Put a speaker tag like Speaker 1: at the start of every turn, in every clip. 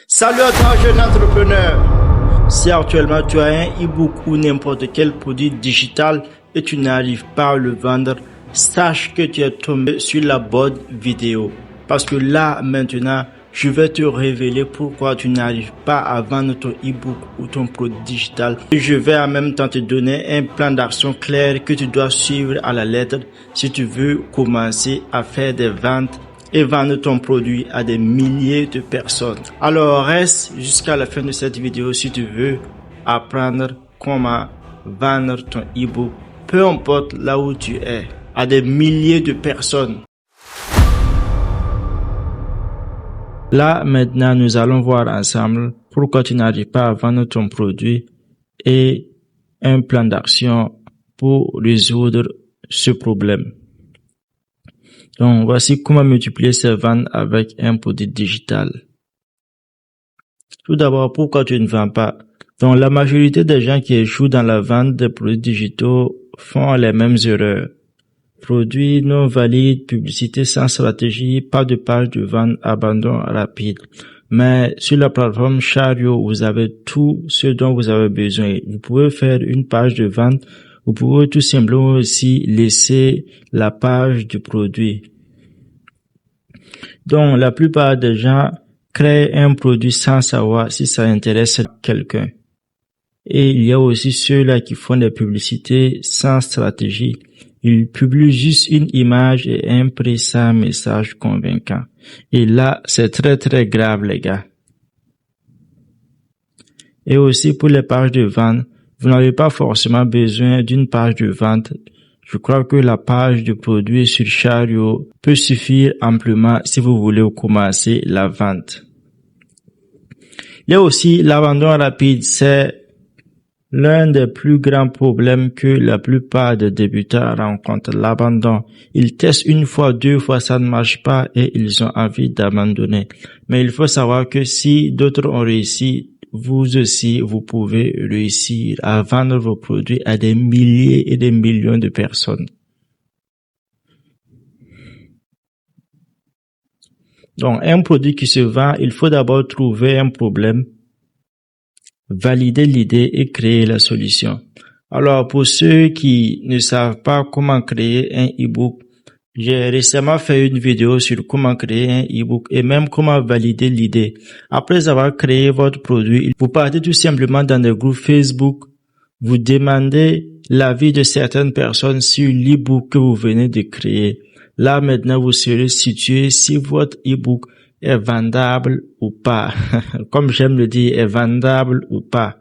Speaker 1: Salut à toi, jeune entrepreneur. Si actuellement tu as un e-book ou n'importe quel produit digital et tu n'arrives pas à le vendre, sache que tu es tombé sur la bonne vidéo. Parce que là, maintenant, je vais te révéler pourquoi tu n'arrives pas à vendre ton e-book ou ton produit digital. Et je vais en même temps te donner un plan d'action clair que tu dois suivre à la lettre si tu veux commencer à faire des ventes et vendre ton produit à des milliers de personnes. Alors reste jusqu'à la fin de cette vidéo si tu veux apprendre comment vendre ton e-book, peu importe là où tu es, à des milliers de personnes. Là maintenant nous allons voir ensemble pourquoi tu n'arrives pas à vendre ton produit et un plan d'action pour résoudre ce problème. Donc, voici comment multiplier ses ventes avec un produit digital. Tout d'abord, pourquoi tu ne vends pas? Donc, la majorité des gens qui échouent dans la vente de produits digitaux font les mêmes erreurs. Produits non valides, publicité sans stratégie, pas de page de vente, abandon rapide. Mais sur la plateforme Chariot, vous avez tout ce dont vous avez besoin. Vous pouvez faire une page de vente. Vous pouvez tout simplement aussi laisser la page du produit. Donc, la plupart des gens créent un produit sans savoir si ça intéresse quelqu'un. Et il y a aussi ceux-là qui font des publicités sans stratégie. Ils publient juste une image et un prix sans message convaincant. Et là, c'est très très grave, les gars. Et aussi pour les pages de vente, vous n'avez pas forcément besoin d'une page de vente. Je crois que la page de produit sur Chariot peut suffire amplement si vous voulez commencer la vente. Il y a aussi l'abandon rapide. C'est l'un des plus grands problèmes que la plupart des débutants rencontrent. L'abandon. Ils testent une fois, deux fois, ça ne marche pas et ils ont envie d'abandonner. Mais il faut savoir que si d'autres ont réussi, vous aussi, vous pouvez réussir à vendre vos produits à des milliers et des millions de personnes. Donc, un produit qui se vend, il faut d'abord trouver un problème, valider l'idée et créer la solution. Alors, pour ceux qui ne savent pas comment créer un e-book, j'ai récemment fait une vidéo sur comment créer un e-book et même comment valider l'idée. Après avoir créé votre produit, vous partez tout simplement dans des groupes Facebook, vous demandez l'avis de certaines personnes sur l'e-book que vous venez de créer. Là, maintenant, vous serez situé si votre e-book est vendable ou pas. Comme j'aime le dire, est vendable ou pas.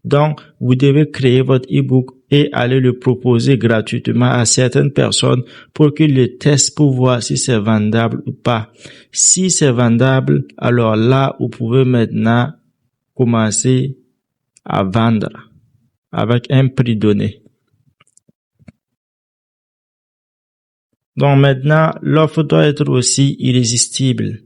Speaker 1: Donc, vous devez créer votre e-book et aller le proposer gratuitement à certaines personnes pour qu'ils le testent pour voir si c'est vendable ou pas. Si c'est vendable, alors là, vous pouvez maintenant commencer à vendre avec un prix donné. Donc maintenant, l'offre doit être aussi irrésistible.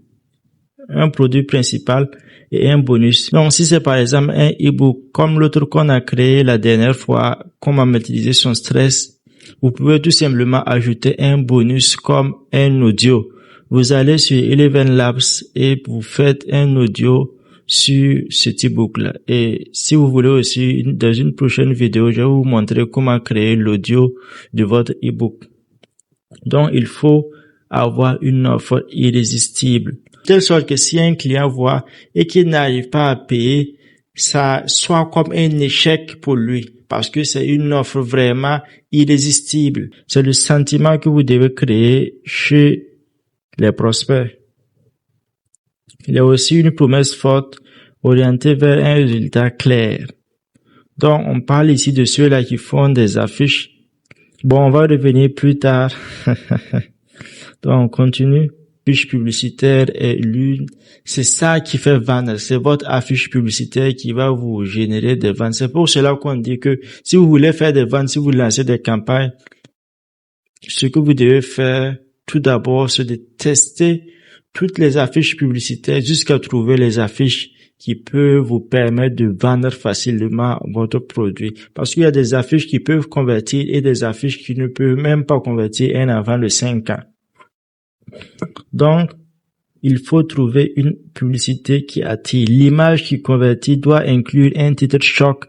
Speaker 1: Un produit principal et un bonus. Donc, si c'est par exemple un e-book comme l'autre qu'on a créé la dernière fois, comment maîtriser son stress, vous pouvez tout simplement ajouter un bonus comme un audio. Vous allez sur Eleven Labs et vous faites un audio sur cet e-book-là. Et si vous voulez aussi, dans une prochaine vidéo, je vais vous montrer comment créer l'audio de votre e-book. Donc, il faut avoir une offre irrésistible. De telle sorte que si un client voit et qu'il n'arrive pas à payer, ça soit comme un échec pour lui. Parce que c'est une offre vraiment irrésistible. C'est le sentiment que vous devez créer chez les prospects. Il y a aussi une promesse forte orientée vers un résultat clair. Donc, on parle ici de ceux-là qui font des affiches. Bon, on va revenir plus tard. Donc, on continue. Affiche publicitaire est l'une. C'est ça qui fait vendre. C'est votre affiche publicitaire qui va vous générer des ventes. C'est pour cela qu'on dit que si vous voulez faire des ventes, si vous lancez des campagnes, ce que vous devez faire tout d'abord, c'est de tester toutes les affiches publicitaires jusqu'à trouver les affiches qui peuvent vous permettre de vendre facilement votre produit. Parce qu'il y a des affiches qui peuvent convertir et des affiches qui ne peuvent même pas convertir un avant de 5 ans. Donc, il faut trouver une publicité qui attire. L'image qui convertit doit inclure un titre choc,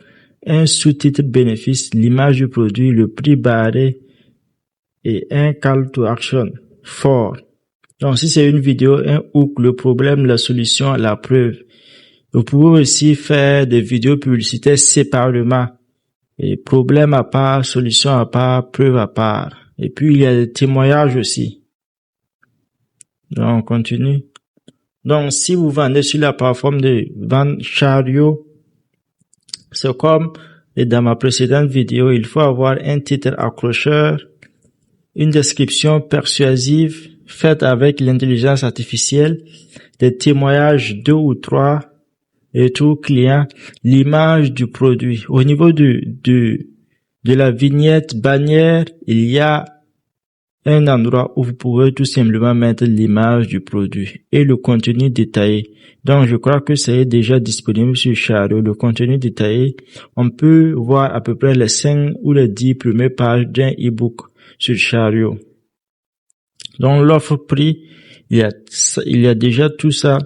Speaker 1: un sous-titre bénéfice, l'image du produit, le prix barré et un call to action fort. Donc, si c'est une vidéo, un hook, le problème, la solution, la preuve. Vous pouvez aussi faire des vidéos publicitaires séparément. Et problème à part, solution à part, preuve à part. Et puis, il y a des témoignages aussi. Donc, on continue. Donc, si vous vendez sur la plateforme de vente Chariot, c'est comme dans ma précédente vidéo, il faut avoir un titre accrocheur, une description persuasive faite avec l'intelligence artificielle, des témoignages 2 ou 3, et tout client, l'image du produit. Au niveau de la vignette bannière, il y a un endroit où vous pouvez tout simplement mettre l'image du produit et le contenu détaillé. Donc, je crois que c'est déjà disponible sur Chariot. Le contenu détaillé, on peut voir à peu près les 5 ou les 10 premières pages d'un e-book sur Chariot. Donc, l'offre prix, il y a déjà tout ça.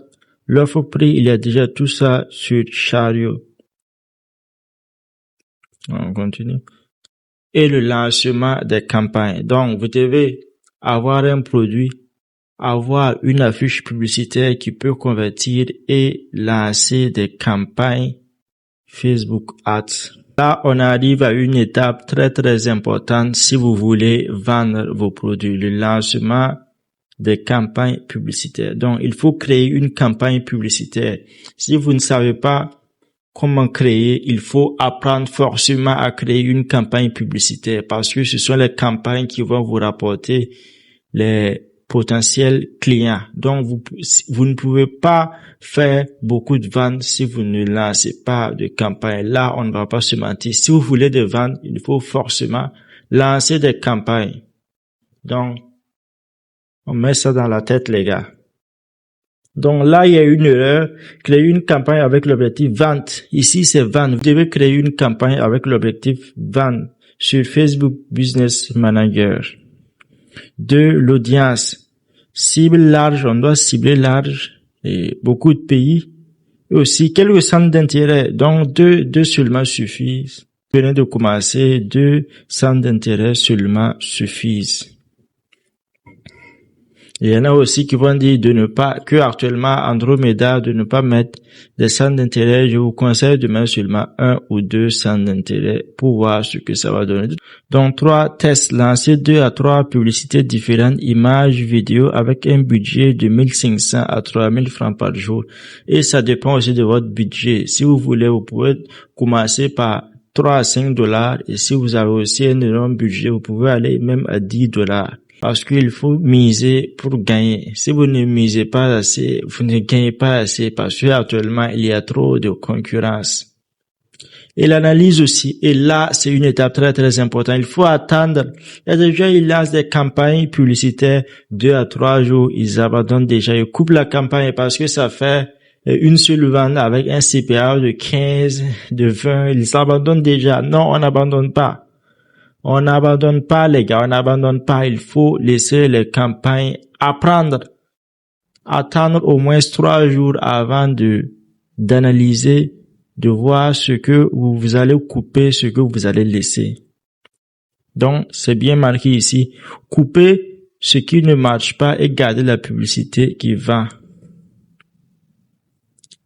Speaker 1: L'offre prix, il y a déjà tout ça sur Chariot. On continue. Et le lancement des campagnes. Donc, vous devez avoir un produit, avoir une affiche publicitaire qui peut convertir et lancer des campagnes Facebook Ads. Là, on arrive à une étape très très importante si vous voulez vendre vos produits, le lancement des campagnes publicitaires. Donc, il faut créer une campagne publicitaire. Si vous ne savez pas comment créer, il faut apprendre forcément à créer une campagne publicitaire parce que ce sont les campagnes qui vont vous rapporter les potentiels clients. Donc, vous ne pouvez pas faire beaucoup de ventes si vous ne lancez pas de campagne. Là, on ne va pas se mentir. Si vous voulez des ventes, il faut forcément lancer des campagnes. Donc, on met ça dans la tête, les gars. Donc là, il y a une erreur. Créer une campagne avec l'objectif vente. Ici, c'est vente. Vous devez créer une campagne avec l'objectif vente sur Facebook Business Manager. 2. L'audience. Cible large. On doit cibler large et beaucoup de pays. Et aussi, quelques centres d'intérêt. Donc, deux seulement suffisent. Venez de commencer. 2 centres d'intérêt seulement suffisent. Il y en a aussi qui vont dire de ne pas, que actuellement Andromeda, de ne pas mettre des centres d'intérêt. Je vous conseille de mettre seulement 1 ou 2 centres d'intérêt pour voir ce que ça va donner. Donc 3 tests, lancer 2 à 3 publicités différentes, images, vidéos avec un budget de 1500 à 3000 francs par jour. Et ça dépend aussi de votre budget. Si vous voulez, vous pouvez commencer par 3 à 5 dollars et si vous avez aussi un énorme budget, vous pouvez aller même à 10 dollars. Parce qu'il faut miser pour gagner. Si vous ne misez pas assez, vous ne gagnez pas assez parce que actuellement il y a trop de concurrence. Et l'analyse aussi. Et là, c'est une étape très très importante. Il faut attendre. Il y a des gens, ils lancent des campagnes publicitaires 2 à 3 jours. Ils abandonnent déjà. Ils coupent la campagne parce que ça fait une seule vente avec un CPA de 15, de 20. Ils abandonnent déjà. Non, on n'abandonne pas. On n'abandonne pas, les gars, on n'abandonne pas. Il faut laisser les campagnes apprendre. Attendre au moins 3 jours avant d'analyser, de voir ce que vous allez couper, ce que vous allez laisser. Donc, c'est bien marqué ici. Couper ce qui ne marche pas et garder la publicité qui va.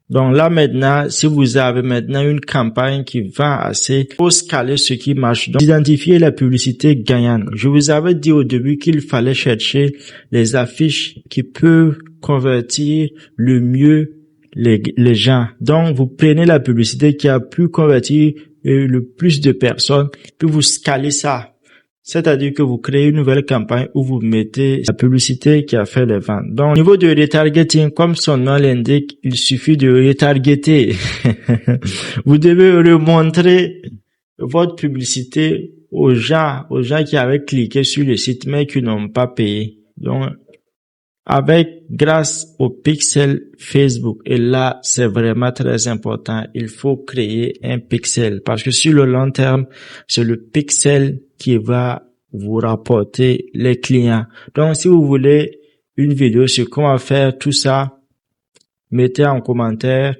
Speaker 1: Donc là maintenant, si vous avez maintenant une campagne qui vend assez, il faut scaler ce qui marche. Donc, identifier la publicité gagnante. Je vous avais dit au début qu'il fallait chercher les affiches qui peuvent convertir le mieux les gens. Donc, vous prenez la publicité qui a pu convertir le plus de personnes, puis vous scalez ça. C'est-à-dire que vous créez une nouvelle campagne où vous mettez la publicité qui a fait les ventes. Donc, au niveau de retargeting, comme son nom l'indique, il suffit de retargeter. Vous devez remontrer votre publicité aux gens qui avaient cliqué sur le site mais qui n'ont pas payé. Donc, grâce au pixel Facebook. Et là, c'est vraiment très important. Il faut créer un pixel parce que sur le long terme, c'est le pixel qui va vous rapporter les clients. Donc, si vous voulez une vidéo sur comment faire tout ça. Mettez en commentaire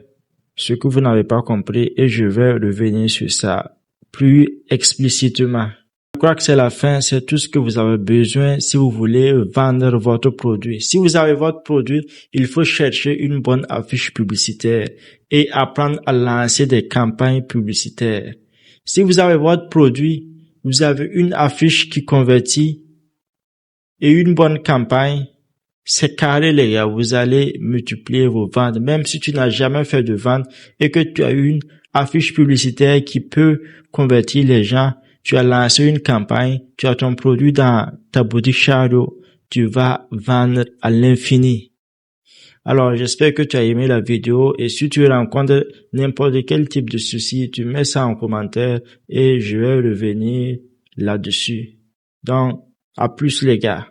Speaker 1: ce que vous n'avez pas compris et je vais revenir sur ça plus explicitement. Je crois que c'est la fin, c'est tout ce que vous avez besoin si vous voulez vendre votre produit. Si vous avez votre produit, il faut chercher une bonne affiche publicitaire et apprendre à lancer des campagnes publicitaires. Si vous avez votre produit, vous avez une affiche qui convertit et une bonne campagne, c'est carré les gars, vous allez multiplier vos ventes. Même si tu n'as jamais fait de vente et que tu as une affiche publicitaire qui peut convertir les gens, tu as lancé une campagne, tu as ton produit dans ta boutique Shadow, tu vas vendre à l'infini. Alors, j'espère que tu as aimé la vidéo et si tu rencontres n'importe quel type de souci, tu mets ça en commentaire et je vais revenir là-dessus. Donc, à plus les gars.